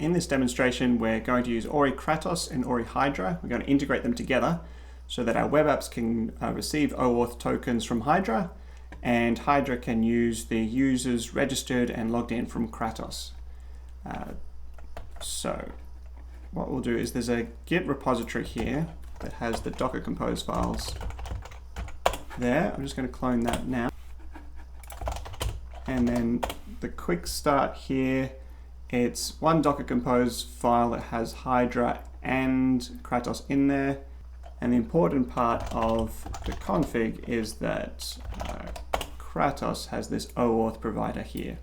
In this demonstration, we're going to use ory-kratos and ory-hydra. We're going to integrate them together so that our web apps can receive OAuth tokens from Hydra, and Hydra can use the users registered and logged in from Kratos. So what we'll do is there's a Git repository here that has the Docker Compose files there. I'm just going to clone that now. And then the quick start here, it's one Docker Compose file that has Hydra and Kratos in there. And the important part of the config is that Kratos has this OAuth provider here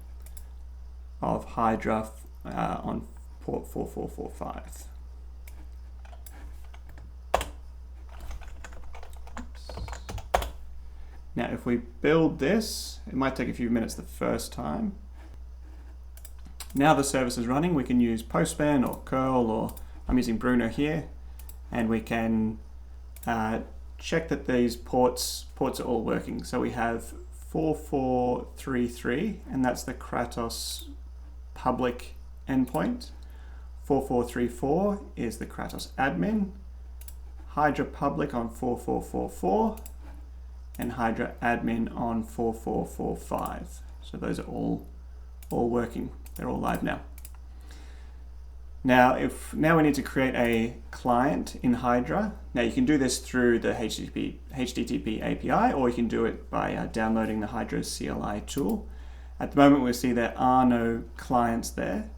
of Hydra on port 4445. Now, if we build this, it might take a few minutes the first time. Now the service is running, we can use Postman or curl, or I'm using Bruno here, and we can check that these ports are all working. So we have 4433, and that's the Kratos public endpoint. 4434 is the Kratos admin. Hydra public on 4444. And Hydra admin on 4445. So those are all working. They're all live now. Now we need to create a client in Hydra. Now you can do this through the HTTP API, or you can do it by downloading the Hydra CLI tool. At the moment we see there are no clients there,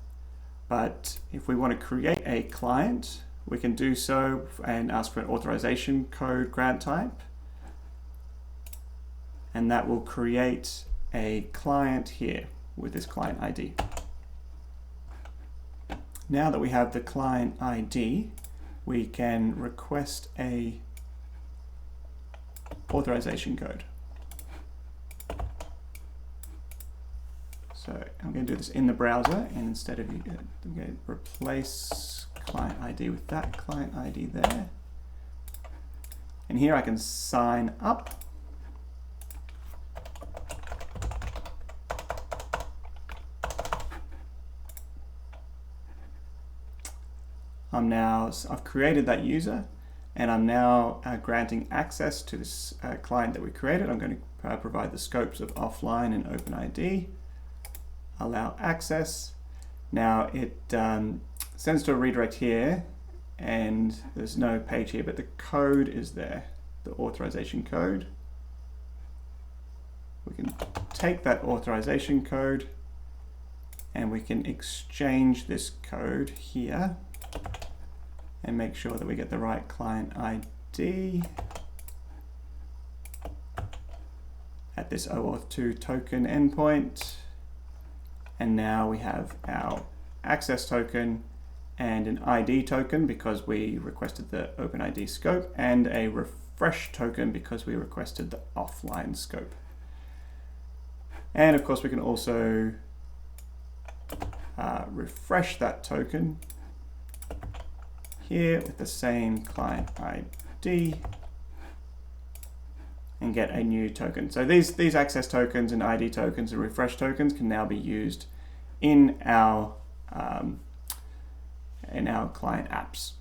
but if we want to create a client, we can do so and ask for an authorization code grant type. And that will create a client here with this client ID. Now that we have the client ID, we can request a authorization code. So I'm going to do this in the browser, and instead of I'm going to replace client ID with that client ID there. And here I can sign up. I've created that user, and I'm now granting access to this client that we created. I'm going to provide the scopes of offline and OpenID, allow access. Now it sends to a redirect here, and there's no page here, but the code is there, the authorization code. We can take that authorization code and we can exchange this code here and make sure that we get the right client ID at this OAuth 2 token endpoint. And now we have our access token and an ID token because we requested the OpenID scope, and a refresh token because we requested the offline scope. And of course we can also refresh that token here with the same client ID and get a new token. So these access tokens and ID tokens and refresh tokens can now be used in our client apps.